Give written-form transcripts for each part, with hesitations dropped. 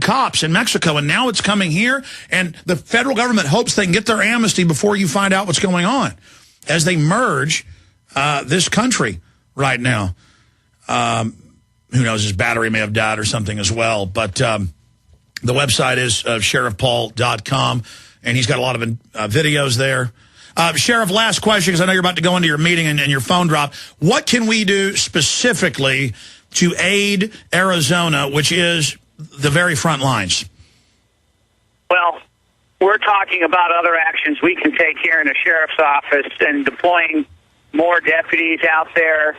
cops in Mexico, and now it's coming here, and the federal government hopes they can get their amnesty before you find out what's going on as they merge this country right now. Who knows, his battery may have died or something as well, but the website is sheriffpaul.com, and he's got a lot of videos there. Sheriff, last question, because I know you're about to go into your meeting and your phone dropped. What can we do specifically to aid Arizona, which is the very front lines? Well, we're talking about other actions we can take here in the sheriff's office and deploying more deputies out there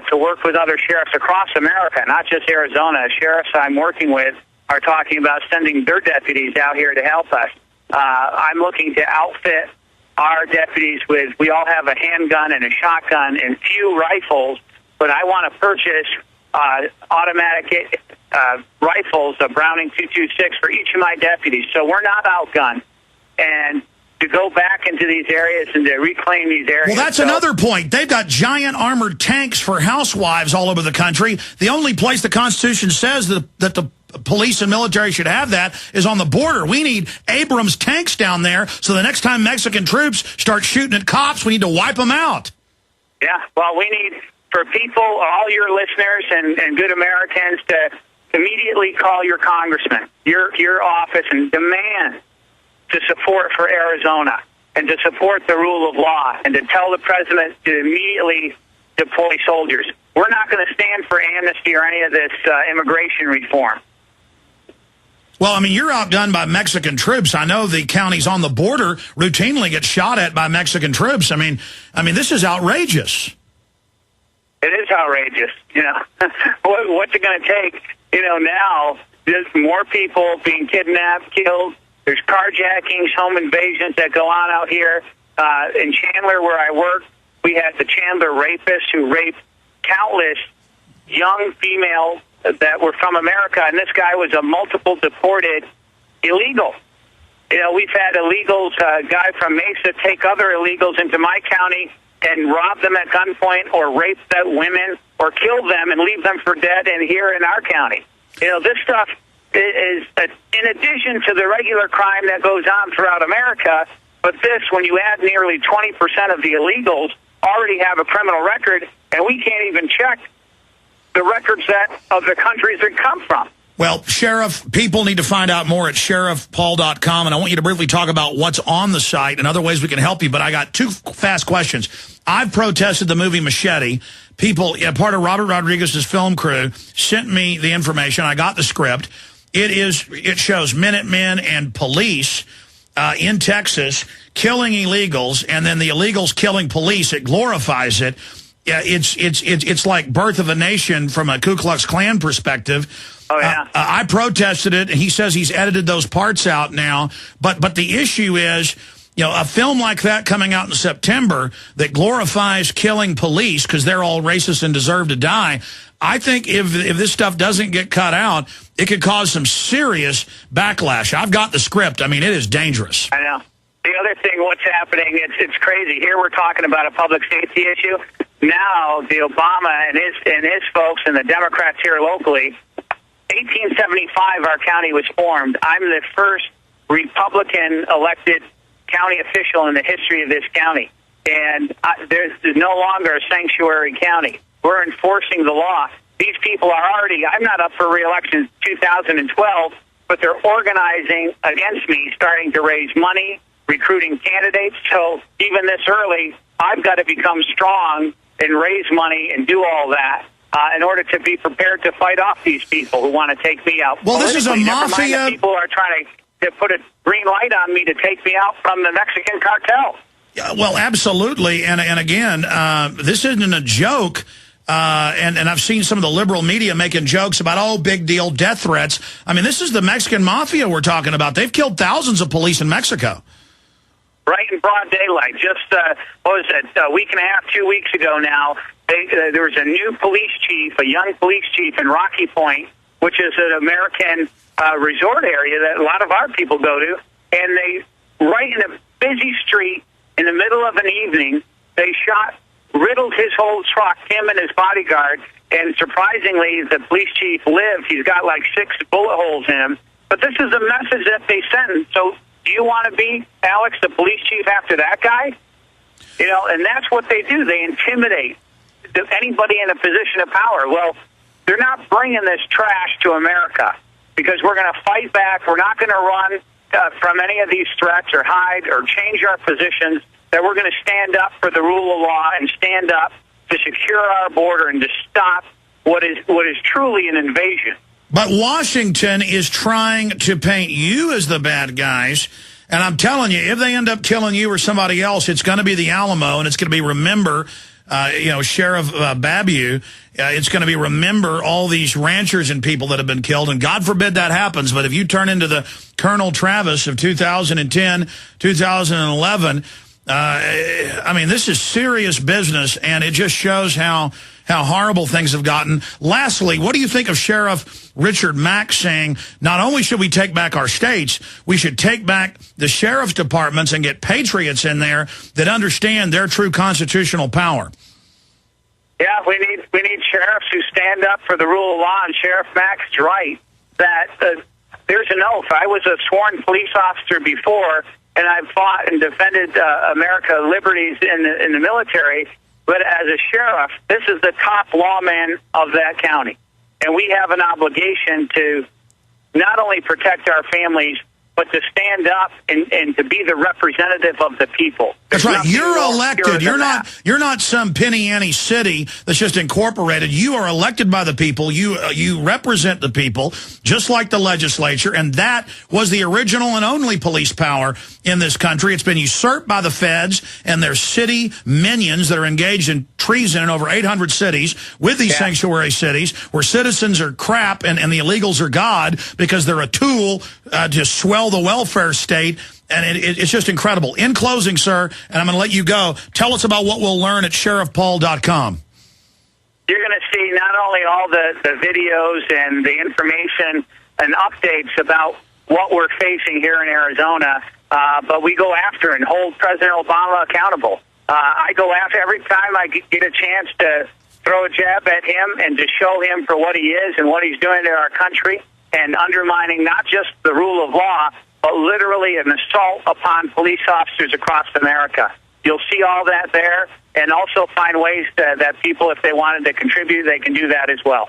to work with other sheriffs across America, not just Arizona. Sheriffs I'm working with are talking about sending their deputies out here to help us. I'm looking to outfit our deputies with, we all have a handgun and a shotgun and few rifles, but I want to purchase automatic rifles, a Browning .226 for each of my deputies. So we're not outgunned. And to go back into these areas and to reclaim these areas. Well, that's another point. They've got giant armored tanks for housewives all over the country. The only place the Constitution says that the police and military should have that is on the border. We need Abrams tanks down there, so the next time Mexican troops start shooting at cops, we need to wipe them out. Yeah, well, we need, for people, all your listeners and good Americans, to immediately call your congressman, your office, and demand to support for Arizona and to support the rule of law and to tell the president to immediately deploy soldiers. We're not going to stand for amnesty or any of this immigration reform. Well, I mean, you're outgunned by Mexican troops. I know the counties on the border routinely get shot at by Mexican troops. I mean, this is outrageous. It is outrageous. You know, what's it going to take? You know, now there's more people being kidnapped, killed. There's carjackings, home invasions that go on out here. In Chandler, where I work, we had the Chandler rapists who raped countless young females that were from America, and this guy was a multiple deported illegal. You know, we've had illegals, a guy from Mesa, take other illegals into my county and rob them at gunpoint or rape the women or kill them and leave them for dead and here in our county. You know, this stuff is in addition to the regular crime that goes on throughout America, but this, when you add nearly 20% of the illegals already have a criminal record, and we can't even check the records of the countries they come from. Well, Sheriff, people need to find out more at sheriffpaul.com, and I want you to briefly talk about what's on the site and other ways we can help you, but I got two fast questions. I've protested the movie Machete. People, part of Robert Rodriguez's film crew, sent me the information. I got the script. It shows Minutemen and police in Texas killing illegals, and then the illegals killing police. It glorifies it. Yeah, it's like Birth of a Nation from a Ku Klux Klan perspective. Oh, yeah. I protested it, and he says he's edited those parts out now. But the issue is, you know, a film like that coming out in September that glorifies killing police because they're all racist and deserve to die. I think if this stuff doesn't get cut out, it could cause some serious backlash. I've got the script. I mean, it is dangerous. I know. The other thing, what's happening, it's crazy. Here we're talking about a public safety issue. Now, the Obama and his folks and the Democrats here locally, 1875, our county was formed. I'm the first Republican elected county official in the history of this county. And there's no longer a sanctuary county. We're enforcing the law. These people are already, I'm not up for re-election in 2012, but they're organizing against me, starting to raise money, recruiting candidates. So even this early, I've got to become strong and raise money and do all that in order to be prepared to fight off these people who want to take me out. Well, this is a mafia. People are trying to put a green light on me to take me out from the Mexican cartel. Well, absolutely. And again, this isn't a joke. And I've seen some of the liberal media making jokes about, oh, big deal, death threats. I mean, this is the Mexican mafia we're talking about. They've killed thousands of police in Mexico. Right in broad daylight. Just, what was it, a week and a half, 2 weeks ago now, there was a new police chief, a young police chief in Rocky Point, which is an American resort area that a lot of our people go to, and they, right in a busy street, in the middle of an evening, they shot riddled his whole truck, him and his bodyguard. And surprisingly, the police chief lived. He's got like 6 bullet holes in him. But this is a message that they send. So do you want to be, Alex, the police chief after that guy? You know, and that's what they do. They intimidate anybody in a position of power. Well, they're not bringing this trash to America because we're going to fight back. We're not going to run from any of these threats or hide or change our positions, that we're going to stand up for the rule of law and stand up to secure our border and to stop what is truly an invasion. But Washington is trying to paint you as the bad guys. And I'm telling you, if they end up killing you or somebody else, it's going to be the Alamo, and it's going to be remember, Sheriff Babeu. It's going to be remember all these ranchers and people that have been killed. And God forbid that happens. But if you turn into the Colonel Travis of 2010, 2011, I mean, this is serious business, and it just shows how horrible things have gotten. Lastly, what do you think of Sheriff Richard Mack saying, not only should we take back our states, we should take back the sheriff's departments and get patriots in there that understand their true constitutional power? Yeah, we need sheriffs who stand up for the rule of law, and Sheriff Mack's right that there's an oath. I was a sworn police officer before, and I've fought and defended America's liberties in the military. But as a sheriff, this is the top lawman of that county. And we have an obligation to not only protect our families, but to stand up and to be the representative of the people. That's right. You're elected. You're not some penny ante city that's just incorporated. You are elected by the people. You represent the people, just like the legislature. And that was the original and only police power in this country. It's been usurped by the feds and their city minions that are engaged in treason in over 800 cities with these sanctuary cities where citizens are crap and the illegals are God because they're a tool to swell the welfare state, and it's just incredible. In closing, sir, and I'm going to let you go, tell us about what we'll learn at sheriffpaul.com. You're going to see not only all the videos and the information and updates about what we're facing here in Arizona, but we go after and hold President Obama accountable. I go after every time I get a chance to throw a jab at him and to show him for what he is and what he's doing to our country, and undermining not just the rule of law, but literally an assault upon police officers across America. You'll see all that there, and also find ways that people, if they wanted to contribute, they can do that as well.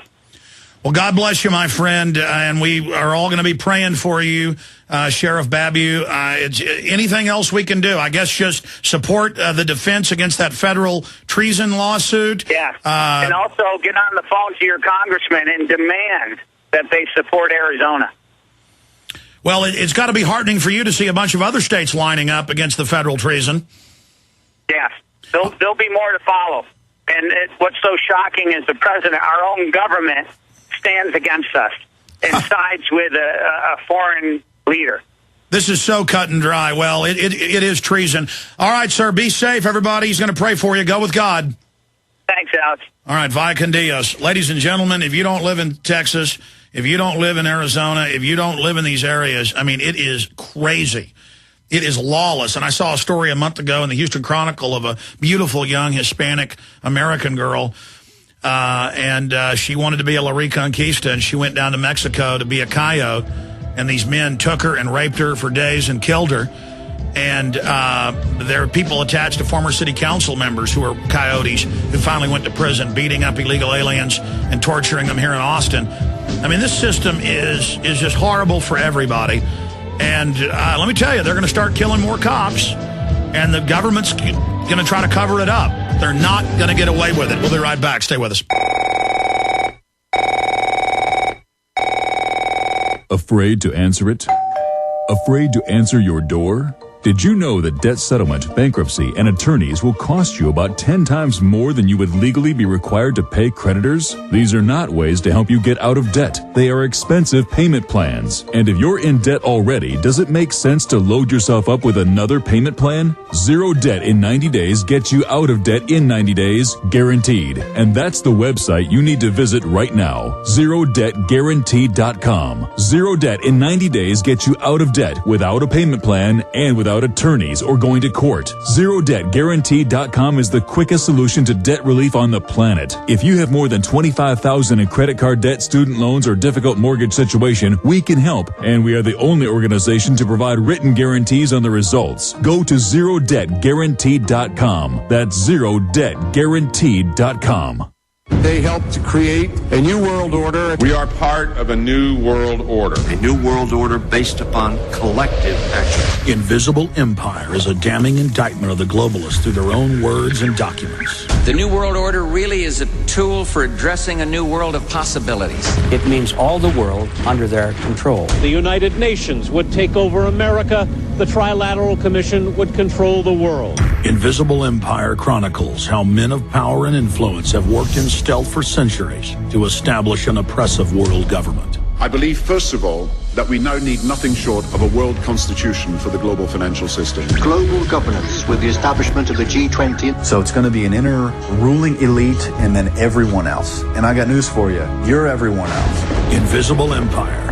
Well, God bless you, my friend, and we are all going to be praying for you, Sheriff Babeu. Anything else we can do? I guess just support the defense against that federal treason lawsuit. Yeah, and also get on the phone to your congressman and demand that they support Arizona. Well, it's got to be heartening for you to see a bunch of other states lining up against the federal treason. Yes, there'll be more to follow. And what's so shocking is the president, our own government, stands against us and sides with a foreign leader. This is so cut and dry. Well, it is treason. All right, sir, be safe, everybody. He's going to pray for you. Go with God. Thanks, Alex. All right, via con Dios. Ladies and gentlemen, if you don't live in Texas, if you don't live in Arizona, if you don't live in these areas, I mean, it is crazy. It is lawless. And I saw a story a month ago in the Houston Chronicle of a beautiful young Hispanic American girl, and she wanted to be a La Reconquista, and she went down to Mexico to be a coyote, and these men took her and raped her for days and killed her. And there are people attached to former city council members who are coyotes who finally went to prison, beating up illegal aliens and torturing them here in Austin. I mean, this system is just horrible for everybody. And let me tell you, they're going to start killing more cops, and the government's going to try to cover it up. They're not going to get away with it. We'll be right back. Stay with us. Afraid to answer it? Afraid to answer your door? Did you know that debt settlement, bankruptcy, and attorneys will cost you about 10 times more than you would legally be required to pay creditors? These are not ways to help you get out of debt. They are expensive payment plans. And if you're in debt already, does it make sense to load yourself up with another payment plan? Zero debt in 90 days gets you out of debt in 90 days, guaranteed. And that's the website you need to visit right now, ZeroDebtGuaranteed.com. Zero debt in 90 days gets you out of debt without a payment plan and without without attorneys or going to court. ZeroDebtGuaranteed.com is the quickest solution to debt relief on the planet. If you have more than $25,000 in credit card debt, student loans, or difficult mortgage situation, we can help, and we are the only organization to provide written guarantees on the results. Go to ZeroDebtGuaranteed.com. That's ZeroDebtGuaranteed.com. They helped to create a new world order. We are part of a new world order. A new world order based upon collective action. Invisible Empire is a damning indictment of the globalists through their own words and documents. The New World Order really is a tool for addressing a new world of possibilities. It means all the world under their control. The United Nations would take over America. The Trilateral Commission would control the world. Invisible Empire chronicles how men of power and influence have worked in stealth for centuries to establish an oppressive world government. I believe, first of all, that we now need nothing short of a world constitution for the global financial system. Global governance with the establishment of the G20. So it's going to be an inner ruling elite and then everyone else. And I got news for you. You're everyone else. Invisible Empire.